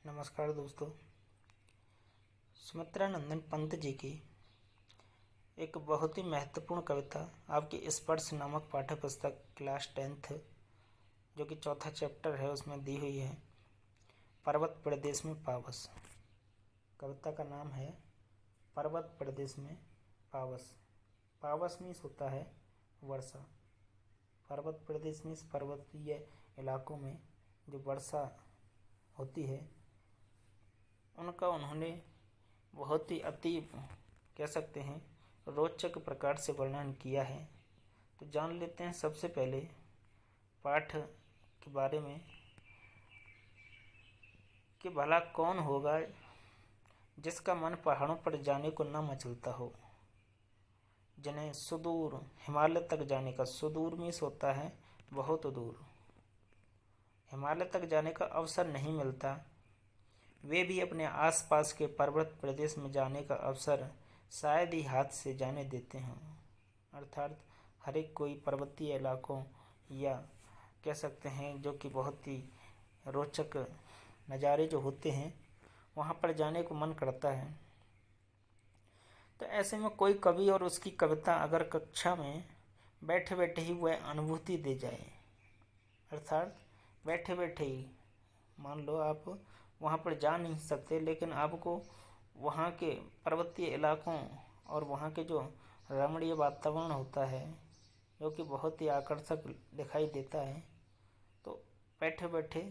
नमस्कार दोस्तों। सुमित्रा नंदन पंत जी की एक बहुत ही महत्वपूर्ण कविता आपकी स्पर्श नामक पाठ्य पुस्तक क्लास 10th जो कि चौथा चैप्टर है उसमें दी हुई है। पर्वत प्रदेश में पावस। कविता का नाम है पर्वत प्रदेश में पावस। पावस मीन्स होता है वर्षा। पर्वत प्रदेश मीन्स पर्वतीय इलाकों में जो वर्षा होती है उनका उन्होंने बहुत ही अति कह सकते हैं रोचक प्रकार से वर्णन किया है। तो जान लेते हैं सबसे पहले पाठ के बारे में कि भला कौन होगा जिसका मन पहाड़ों पर जाने को न मचलता हो, जिन्हें सुदूर हिमालय तक जाने का, सुदूर मीन्स होता है बहुत दूर, हिमालय तक जाने का अवसर नहीं मिलता, वे भी अपने आसपास के पर्वत प्रदेश में जाने का अवसर शायद ही हाथ से जाने देते हों। अर्थात हर एक कोई पर्वतीय इलाकों या कह सकते हैं जो कि बहुत ही रोचक नज़ारे जो होते हैं वहाँ पर जाने को मन करता है। तो ऐसे में कोई कवि और उसकी कविता अगर कक्षा में बैठे बैठे ही वह अनुभूति दे जाए, अर्थात बैठे बैठे ही मान लो आप वहाँ पर जा नहीं सकते लेकिन आपको वहाँ के पर्वतीय इलाकों और वहाँ के जो रमणीय वातावरण होता है जो कि बहुत ही आकर्षक दिखाई देता है, तो बैठे बैठे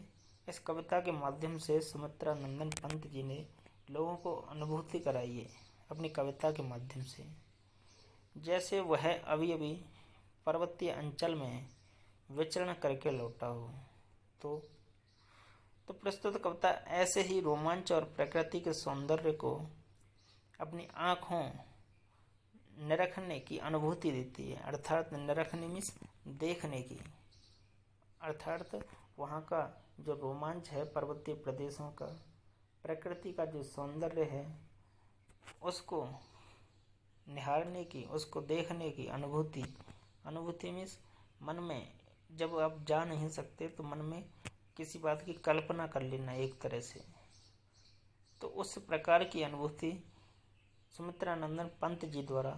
इस कविता के माध्यम से सुमित्रा नंदन पंत जी ने लोगों को अनुभूति कराई है अपनी कविता के माध्यम से। जैसे वह अभी अभी पर्वतीय अंचल में विचरण करके लौटा हो। तो प्रस्तुत कविता ऐसे ही रोमांच और प्रकृति के सौंदर्य को अपनी आँखों निरखने की अनुभूति देती है। अर्थात निरखने मीन्स देखने की, अर्थात वहाँ का जो रोमांच है पर्वतीय प्रदेशों का, प्रकृति का जो सौंदर्य है उसको निहारने की, उसको देखने की अनुभूति मीन्स मन में, जब आप जा नहीं सकते तो मन में किसी बात की कल्पना कर लेना एक तरह से, तो उस प्रकार की अनुभूति सुमित्रा नंदन पंत जी द्वारा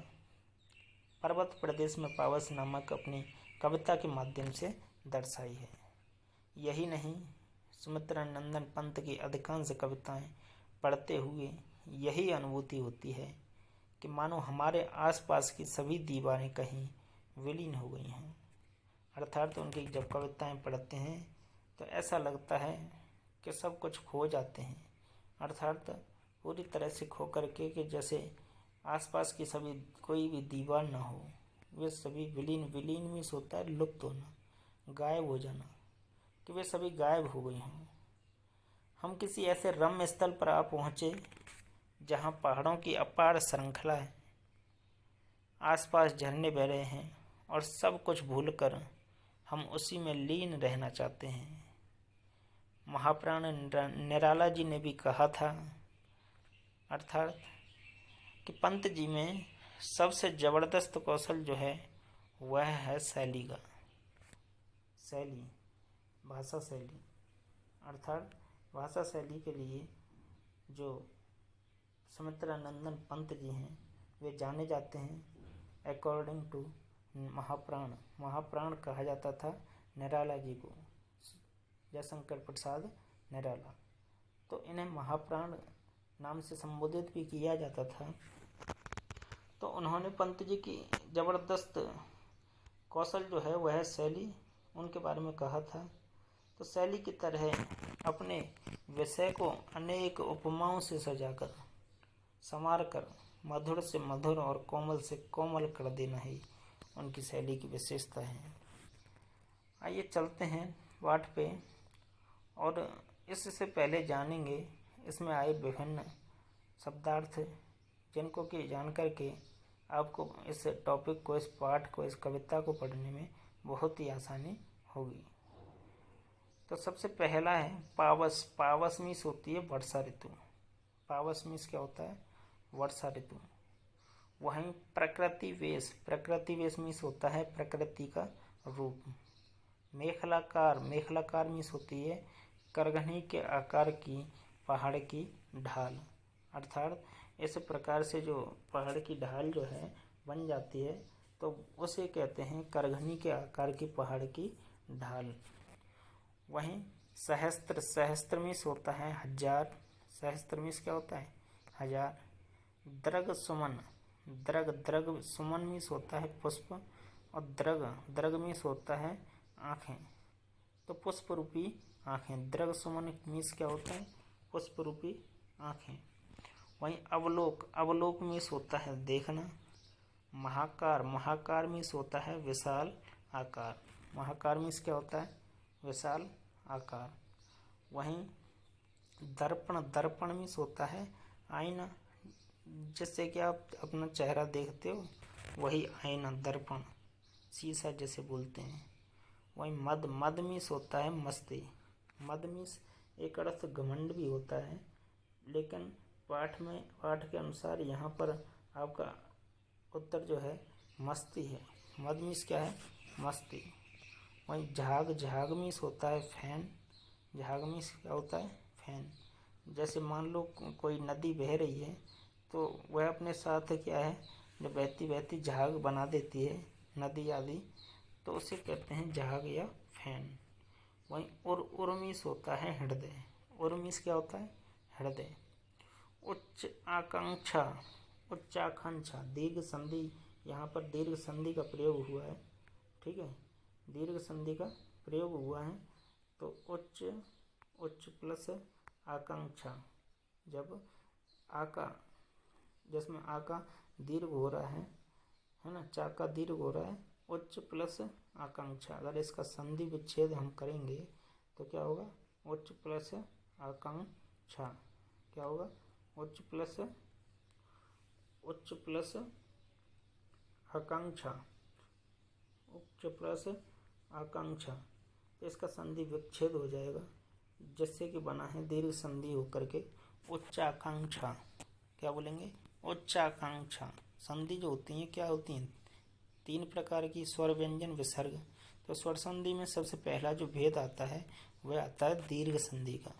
पर्वत प्रदेश में पावस नामक अपनी कविता के माध्यम से दर्शाई है। यही नहीं, सुमित्रा नंदन पंत की अधिकांश कविताएं पढ़ते हुए यही अनुभूति होती है कि मानो हमारे आसपास की सभी दीवारें कहीं विलीन हो गई हैं। अर्थात उनकी जब कविताएं पढ़ते हैं तो ऐसा लगता है कि सब कुछ खो जाते हैं, अर्थात पूरी तरह से खो करके कि जैसे आसपास की सभी कोई भी दीवार ना हो, वे सभी विलीन मीन्स होता है लुप्त होना, गायब हो जाना, कि वे सभी गायब हो गई हों। हम किसी ऐसे रम्य स्थल पर आ पहुँचे जहाँ पहाड़ों की अपार श्रृंखला है, आसपास झरने बह रहे हैं और सब कुछ भूलकर हम उसी में लीन रहना चाहते हैं। महाप्राण निराला जी ने भी कहा था, अर्थात कि पंत जी में सबसे ज़बरदस्त कौशल जो है वह है शैली का, शैली, भाषा शैली। अर्थात भाषा शैली के लिए जो सुमित्रा नंदन पंत जी हैं वे जाने जाते हैं। अकॉर्डिंग टू महाप्राण कहा जाता था निराला जी को, जयशंकर प्रसाद निराला, तो इन्हें महाप्राण नाम से संबोधित भी किया जाता था। तो उन्होंने पंत जी की ज़बरदस्त कौशल जो है वह शैली, उनके बारे में कहा था। तो शैली की तरह अपने विषय को अनेक उपमाओं से सजाकर, संवार कर, मधुर से मधुर और कोमल से कोमल कर देना ही उनकी शैली की विशेषता है। आइए चलते हैं पाठ पे और इससे पहले जानेंगे इसमें आए विभिन्न शब्दार्थ, जिनको कि जान कर के आपको इस टॉपिक को, इस पाठ को, इस कविता को पढ़ने में बहुत ही आसानी होगी। तो सबसे पहला है पावस। पावस मीन्स होती है वर्षा ऋतु। पावस मीन्स क्या होता है? वर्षा ऋतु। वहीं प्रकृति वेश, प्रकृति वेश मीन्स होता है प्रकृति का रूप। मेखलाकार, मेखलाकार मीन्स होती है करघनी के आकार की पहाड़ की ढाल। अर्थात इस प्रकार से जो पहाड़ की ढाल जो है बन जाती है तो उसे कहते हैं करघनी के आकार की पहाड़ की ढाल। वहीं सहस्त्र, सहस्त्र मीन्स होता है हजार, सहस्त्र मीन्स क्या होता है हजार। द्रग सुमन, द्रग, द्रग सुमन मीन्स होता है पुष्प, और द्रग, द्रग मीन्स होता है आँखें, तो पुष्प रूपी आँखें। द्रग सुमन मीन्स क्या होता है पुष्प रूपी आँखें। वहीं अवलोक, अवलोक मीन्स होता है देखना। महाकार, महाकार मीन्स होता है विशाल आकार, महाकार मीन्स क्या होता है विशाल आकार। वहीं दर्पण, दर्पण मीन्स होता है आईना, जिससे कि आप अपना चेहरा देखते हो, वही आईना दर्पण, शीशा जैसे बोलते हैं। वहीं मद, मद मीन्स होता है मस्ती, मद मीन्स एक अर्थ घमंड भी होता है, लेकिन पाठ के अनुसार यहाँ पर आपका उत्तर जो है मस्ती है। मद मीन्स क्या है मस्ती। वहीं झाग, झाग मीन्स होता है फैन, झाग मीन्स क्या होता है फैन। जैसे मान लो कोई नदी बह रही है तो वह अपने साथ क्या है जब बहती बहती झाग बना देती है नदी आदि, तो उसे कहते हैं झाग या फैन। वहीं उर मीन्स होता है हृदय, उर मीन्स क्या होता है हृदय। उच्च आकांक्षा, उच्च आकांक्षा, दीर्घ संधि, यहाँ पर दीर्घ संधि का प्रयोग हुआ है, ठीक है, दीर्घ संधि का प्रयोग हुआ है। तो उच्च, उच्च प्लस आकांक्षा, जब आका, जिसमें आका दीर्घ हो रहा है ना, चाका दीर्घ हो रहा है, उच्च प्लस आकांक्षा, अगर इसका संधि विच्छेद हम करेंगे तो क्या होगा उच्च प्लस आकांक्षा, क्या होगा उच्च प्लस आकांक्षा, उच्च प्लस आकांक्षा, तो इसका संधि विच्छेद हो जाएगा, जिससे कि बना है दीर्घ संधि होकर के उच्च आकांक्षा। क्या बोलेंगे उच्च आकांक्षा। संधि जो होती हैं क्या होती हैं तीन प्रकार की, स्वर व्यंजन विसर्ग। तो स्वर संधि में सबसे पहला जो भेद आता है वह आता है दीर्घ संधि का।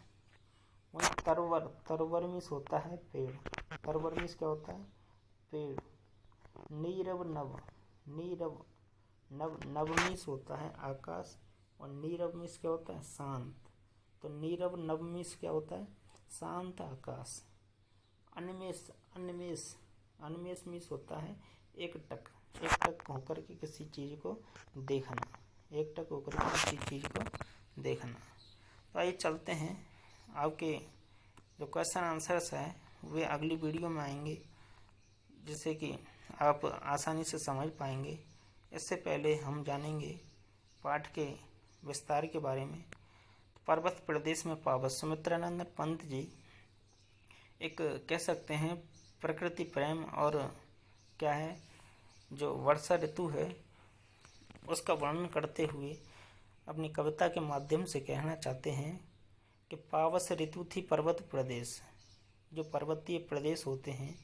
वहीं तरवर, तरवर मीन्स होता है पेड़, तरवर मीन्स क्या होता है पेड़। नीरव नभ, नीरव नभ, नभ मीन्स होता है आकाश, और नीरव मीन्स क्या होता है शांत, तो नीरव नभ मीन्स क्या होता है शांत आकाश। अन्वेष, अन्वेष, अन्वेष मीन्स होता है एक टक, एक टक होकर के किसी चीज़ को देखना, एक टक होकर के किसी चीज़ को देखना। तो आइए चलते हैं, आपके जो क्वेश्चन आंसर्स हैं वे अगली वीडियो में आएंगे, जिससे कि आप आसानी से समझ पाएंगे। इससे पहले हम जानेंगे पाठ के विस्तार के बारे में। पर्वत प्रदेश में पावत, सुमित्रानंद पंत जी एक कह सकते हैं प्रकृति प्रेम और क्या है जो वर्षा ऋतु है उसका वर्णन करते हुए अपनी कविता के माध्यम से कहना चाहते हैं कि पावस ऋतु थी पर्वत प्रदेश, जो पर्वतीय प्रदेश होते हैं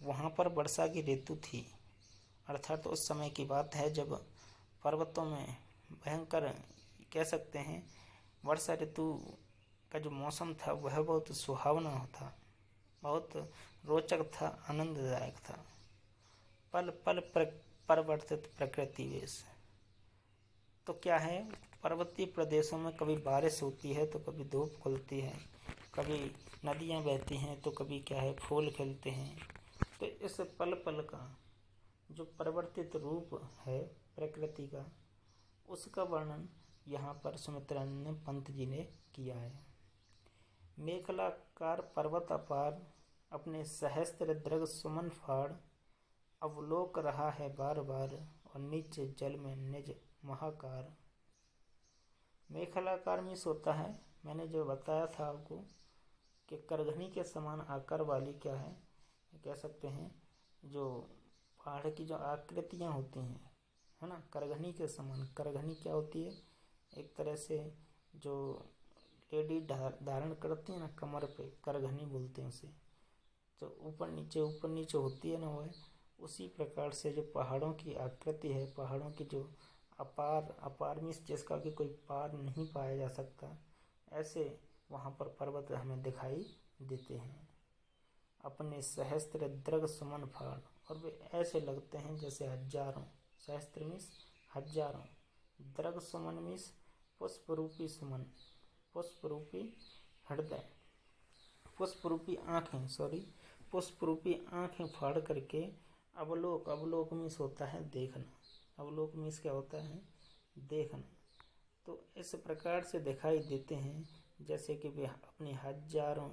वहाँ पर वर्षा की ऋतु थी। अर्थात तो उस समय की बात है जब पर्वतों में भयंकर कह सकते हैं वर्षा ऋतु का जो मौसम था वह बहुत सुहावना था, बहुत रोचक था, आनंददायक था। पल पल परिवर्तित प्रकृति वेश। तो क्या है पर्वतीय प्रदेशों में कभी बारिश होती है तो कभी धूप खुलती है, कभी नदियाँ बहती हैं तो कभी क्या है फूल खिलते हैं। तो इस पल पल का जो परिवर्तित रूप है प्रकृति का, उसका वर्णन यहाँ पर सुमित्रानंद पंत जी ने किया है। मेखलाकार पर्वत अपार, अपने सहस्त्र दृग सुमन फाड़, अवलोक रहा है बार बार, और नीचे जल में निज महाकार। मेखलाकार मीन्स होता है, मैंने जो बताया था आपको कि करघनी के समान आकार वाली क्या है कह सकते हैं जो पहाड़ की जो आकृतियाँ होती हैं है ना, करघनी के समान। करघनी क्या होती है एक तरह से जो लेडी धारण करती है ना कमर पे, करघनी बोलते हैं उसे। तो ऊपर नीचे होती है ना, वह उसी प्रकार से जो पहाड़ों की आकृति है, पहाड़ों की जो अपार, अपार मीन्स जिसका कि कोई पार नहीं पाया जा सकता, ऐसे वहाँ पर पर्वत हमें दिखाई देते हैं। अपने सहस्त्र दृग सुमन फाड़, और वे ऐसे लगते हैं जैसे हजारों, सहस्त्र मीन्स हजारों, दृग सुमन मीन्स पुष्प रूपी सुमन, पुष्प रूपी हृदय, पुष्प रूपी आँखें, पुष्प रूपी आँखें फाड़ करके अवलोक, अवलोक मीन्स होता है देखना, अवलोक मीन्स क्या होता है, देखना। तो इस प्रकार से दिखाई देते हैं जैसे कि वे अपनी हजारों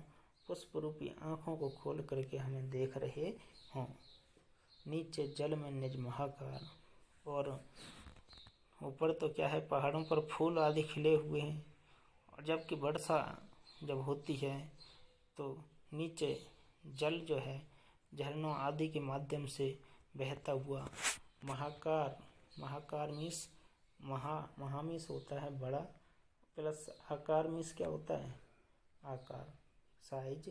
पुष्प रूपी आँखों को खोल करके हमें देख रहे हों। नीचे जल में निज महाकार, और ऊपर तो क्या है, पहाड़ों पर फूल आदि खिले हुए हैं, और जबकि वर्षा जब होती है तो नीचे जल जो है झरनों आदि के माध्यम से बहता हुआ महाकार, महाकार मीन्स महा मीन्स होता है बड़ा, प्लस आकार मीन्स क्या होता है, आकार, साइज,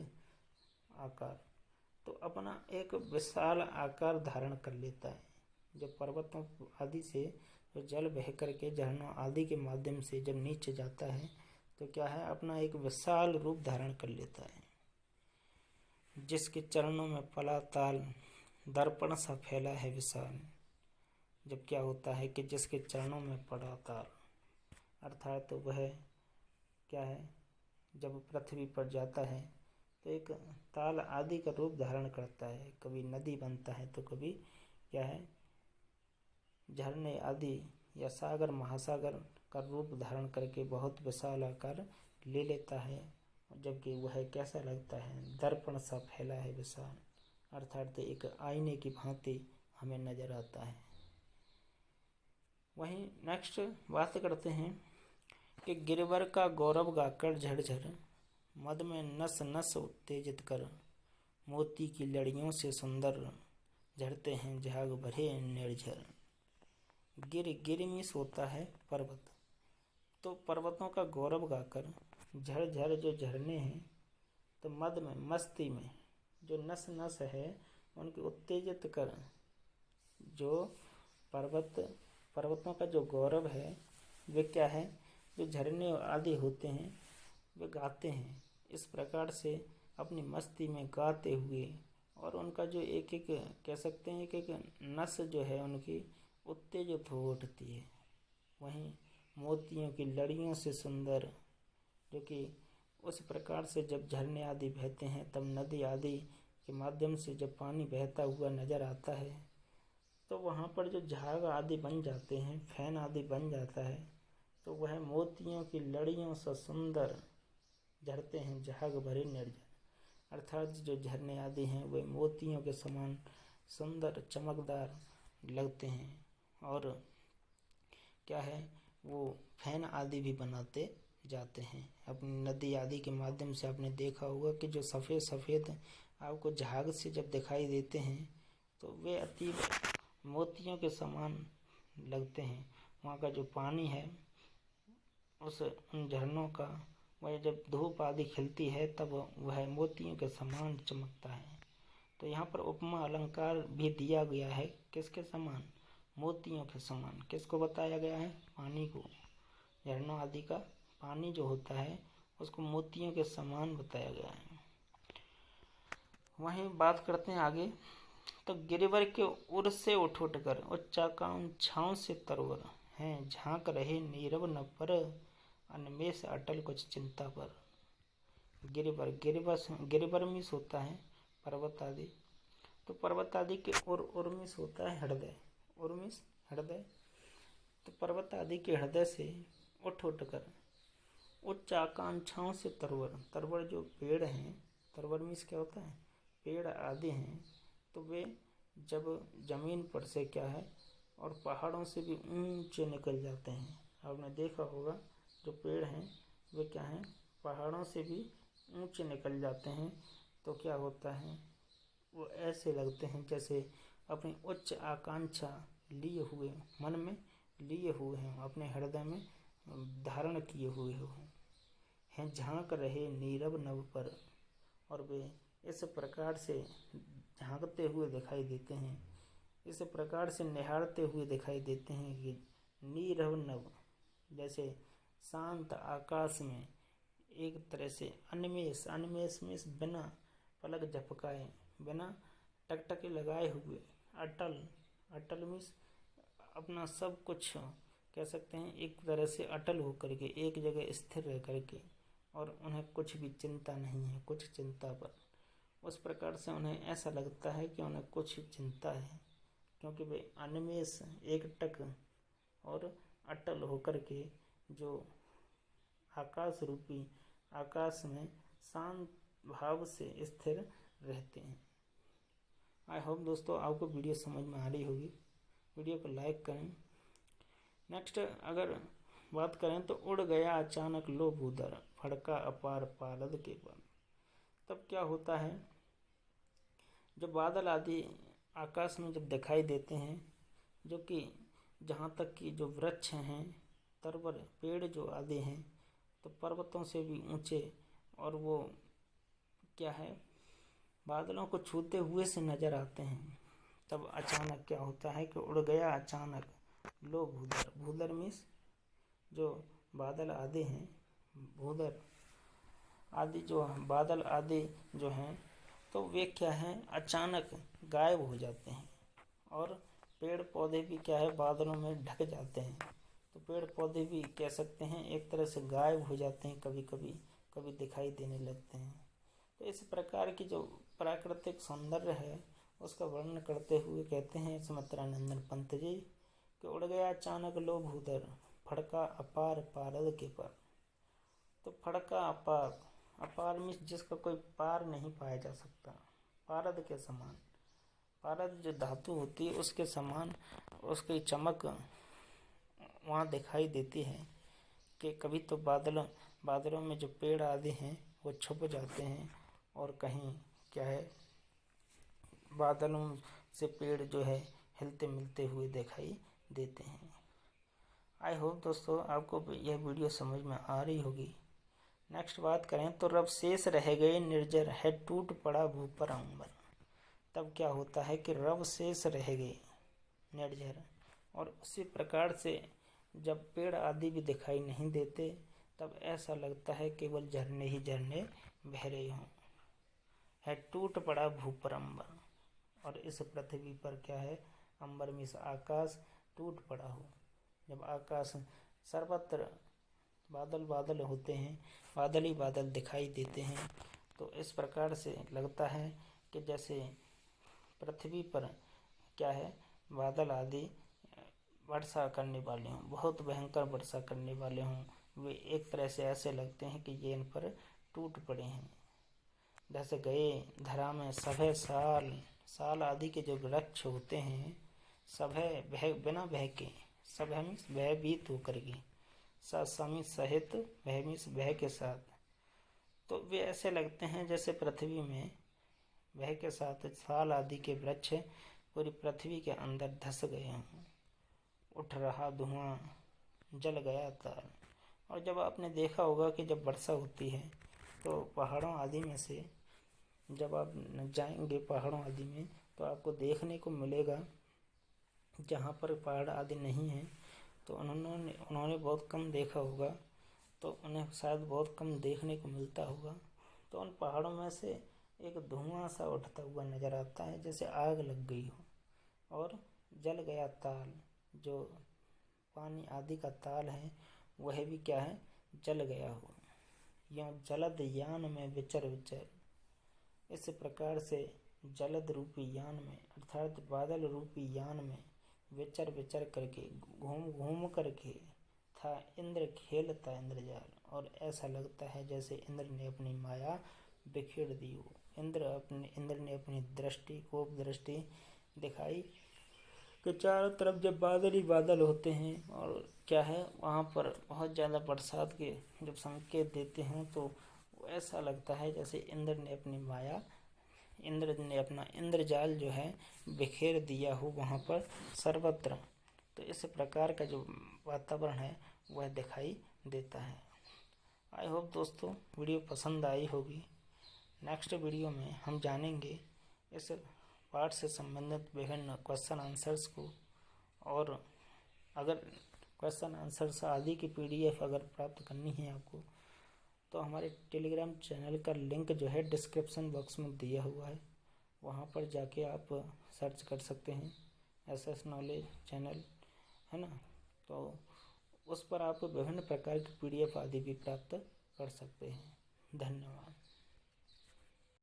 आकार। तो अपना एक विशाल आकार धारण कर लेता है। जब पर्वतों आदि से जो जल बह करके झरनों आदि के माध्यम से जब नीचे जाता है तो क्या है, अपना एक विशाल रूप धारण कर लेता है। जिसके चरणों में पला ताल, दर्पण सा फैला है विशाल। जब क्या होता है कि जिसके चरणों में पड़ा ताल, अर्थात तो वह क्या है, जब पृथ्वी पर जाता है तो एक ताल आदि का रूप धारण करता है। कभी नदी बनता है तो कभी क्या है, झरने आदि या सागर महासागर का रूप धारण करके बहुत विशाल आकार ले लेता है। जबकि वह कैसा लगता है, दर्पण सा फैला है विशाल, अर्थात एक आईने की भांति हमें नजर आता है। वहीं नेक्स्ट बात करते हैं कि गिरवर का गौरव गाकर झरझर, मद में नस नस उत्तेजित कर, मोती की लड़ियों से सुंदर झरते हैं झाग भरे निर्झर। गिर मीन्स होता है पर्वत, तो पर्वतों का गौरव गाकर झरझर जो झरने हैं, तो मद में मस्ती में जो नस नस है उनके उत्तेजित कर, जो पर्वतों का जो गौरव है वे क्या है, जो झरने आदि होते हैं वे गाते हैं इस प्रकार से अपनी मस्ती में गाते हुए, और उनका जो एक एक कह सकते हैं एक नस जो है उनकी उत्तेजित हो उठती है। वहीं मोतियों की लड़ियों से सुंदर, जो कि उस प्रकार से जब झरने आदि बहते हैं तब नदी आदि के माध्यम से जब पानी बहता हुआ नज़र आता है तो वहाँ पर जो झाग आदि बन जाते हैं, फैन आदि बन जाता है, तो वह मोतियों की लड़ियों से सुंदर झरते हैं झाग भरे निर्झर, अर्थात जो झरने आदि हैं वे मोतियों के समान सुंदर चमकदार लगते हैं, और क्या है, वो फैन आदि भी बनाते जाते हैं। अपनी नदी आदि के माध्यम से आपने देखा होगा कि जो सफ़ेद सफ़ेद आपको झाग से जब दिखाई देते हैं तो वे अति मोतियों के समान लगते हैं। वहाँ का जो पानी है उन झरनों का, वह जब धूप आदि खिलती है तब वह मोतियों के समान चमकता है। तो यहाँ पर उपमा अलंकार भी दिया गया है, किसके समान, मोतियों के समान। किसको बताया गया है, पानी को, झरनों आदि का पानी जो होता है उसको मोतियों के समान बताया गया है। वहीं बात करते हैं आगे, तो गिरिवर के उर से उठ उठ कर उच्चाकांक्षाओं से तरवर हैं झांक रहे नीरव न पर, अन्वेष अटल कुछ चिंता पर। गिरिवर मीन्स होता है पर्वत आदि, तो पर्वत आदि के उर मीन्स होता है हृदय, उर मीन्स हृदय। तो पर्वत आदि के हृदय से उठ उठ कर उच्च आकांक्षाओं से तरवर जो पेड़ हैं, तरवर मीन्स क्या होता है, पेड़ आदि हैं, तो वे जब जमीन पर से क्या है और पहाड़ों से भी ऊंचे निकल जाते हैं। आपने देखा होगा जो पेड़ हैं वे क्या हैं, पहाड़ों से भी ऊंचे निकल जाते हैं, तो क्या होता है, वो ऐसे लगते हैं जैसे अपनी उच्च आकांक्षा लिए हुए, मन में लिए हुए हैं, अपने हृदय में धारण किए हुए हैं झांक रहे नीरव नभ पर, और वे इस प्रकार से झांकते हुए दिखाई देते हैं, इस प्रकार से निहारते हुए दिखाई देते हैं कि नीरव नभ, जैसे शांत आकाश में एक तरह से अनिमेष, अनिमेष मीन्स बिना पलक झपकाए, बिना टकटकी लगाए हुए, अटल, अटल मीन्स अपना सब कुछ कह सकते हैं एक तरह से अटल होकर के, एक जगह स्थिर रह करके, और उन्हें कुछ भी चिंता नहीं है, कुछ चिंता पर। उस प्रकार से उन्हें ऐसा लगता है कि उन्हें कुछ चिंता है, क्योंकि वे अनिमेष, एकटक और अटल होकर के जो आकाश रूपी, आकाश में शांत भाव से स्थिर रहते हैं। आई होप दोस्तों आपको वीडियो समझ में आ रही होगी। वीडियो को लाइक करें। नेक्स्ट अगर बात करें तो उड़ गया अचानक लोभ उधर, फड़का अपार पारद के बन। तब क्या होता है, जब बादल आदि आकाश में जब दिखाई देते हैं, जो कि जहाँ तक कि जो वृक्ष हैं, तरवर पेड़ जो आदि हैं, तो पर्वतों से भी ऊंचे, और वो क्या है बादलों को छूते हुए से नजर आते हैं। तब अचानक क्या होता है कि उड़ गया अचानक लो भूधर, भूधर मीन्स जो बादल आदि हैं, भूधर आदि जो बादल आदि जो हैं, तो वे क्या हैं अचानक गायब हो जाते हैं, और पेड़ पौधे भी क्या है बादलों में ढक जाते हैं। तो पेड़ पौधे भी कह सकते हैं एक तरह से गायब हो जाते हैं, कभी कभी कभी दिखाई देने लगते हैं। तो इस प्रकार की जो प्राकृतिक सौंदर्य है उसका वर्णन करते हुए कहते हैं सुमित्रानंदन पंत जी कि उड़ गया अचानक लोभ उधर, फड़का अपार पारद के पर। तो फड़का अपार, अपार मीन्स जिसका कोई पार नहीं पाया जा सकता, पारद के समान, पारद जो धातु होती है उसके समान उसकी चमक वहाँ दिखाई देती है कि कभी तो बादलों में जो पेड़ आदि हैं वो छुप जाते हैं, और कहीं क्या है बादलों से पेड़ जो है हिलते मिलते हुए दिखाई देते हैं। आई होप दोस्तों आपको यह वीडियो समझ में आ रही होगी। नेक्स्ट बात करें तो रब शेष रह गए निर्जर, है टूट पड़ा भू पर अंबर। तब क्या होता है कि रब शेष रह गए निर्जर, और उसी प्रकार से जब पेड़ आदि भी दिखाई नहीं देते तब ऐसा लगता है केवल झरने ही झरने बह रहे हों। है टूट पड़ा भू पर अंबर, और इस पृथ्वी पर क्या है अंबर में आकाश टूट पड़ा हो। जब आकाश सर्वत्र बादल बादल होते हैं, बादल ही बादल दिखाई देते हैं, तो इस प्रकार से लगता है कि जैसे पृथ्वी पर क्या है बादल आदि वर्षा करने वाले हों, बहुत भयंकर वर्षा करने वाले हों। वे एक तरह से ऐसे लगते हैं कि ये इन पर टूट पड़े हैं। जैसे गए धरा में सभे साल, साल आदि के जो वृक्ष होते हैं सभे भय बिना भय के, सभय मीन्स भयभीत होकर के, समित सहित भय मीन्स भय के साथ, तो वे ऐसे लगते हैं जैसे पृथ्वी में भय के साथ साल आदि के वृक्ष पूरी पृथ्वी के अंदर धस गए हों। उठ रहा धुआं, जल गया तार। और जब आपने देखा होगा कि जब वर्षा होती है तो पहाड़ों आदि में से जब आप जाएंगे पहाड़ों आदि में तो आपको देखने को मिलेगा, जहाँ पर पहाड़ आदि नहीं है तो उन्होंने बहुत कम देखा होगा, तो उन्हें शायद बहुत कम देखने को मिलता होगा। तो उन पहाड़ों में से एक धुआं सा उठता हुआ नज़र आता है जैसे आग लग गई हो, और जल गया ताल, जो पानी आदि का ताल है वह भी क्या है जल गया हो। यों जलद यान में विचर विचर, इस प्रकार से जलद रूपी यान में अर्थात बादल रूपी यान में विचर विचर करके घूम घूम करके था इंद्र खेलता इंद्रजाल, और ऐसा लगता है जैसे इंद्र ने अपनी माया बिखेर दी हो। इंद्र ने अपनी दृष्टि कोप दृष्टि दिखाई कि चारों तरफ जब बादल ही बादल होते हैं और क्या है वहाँ पर बहुत ज़्यादा बरसात के जब संकेत देते हैं तो ऐसा लगता है जैसे इंद्र ने अपना इंद्रजाल जो है बिखेर दिया हो वहाँ पर सर्वत्र। तो इस प्रकार का जो वातावरण है वह दिखाई देता है। आई होप दोस्तों वीडियो पसंद आई होगी। नेक्स्ट वीडियो में हम जानेंगे इस पाठ से संबंधित विभिन्न क्वेश्चन आंसर्स को, और अगर क्वेश्चन आंसर्स आदि की PDF अगर प्राप्त करनी है आपको तो हमारे टेलीग्राम चैनल का लिंक जो है डिस्क्रिप्शन बॉक्स में दिया हुआ है, वहाँ पर जाके आप सर्च कर सकते हैं SS नॉलेज चैनल, है ना। तो उस पर आप विभिन्न प्रकार की PDF आदि भी प्राप्त कर सकते हैं। धन्यवाद।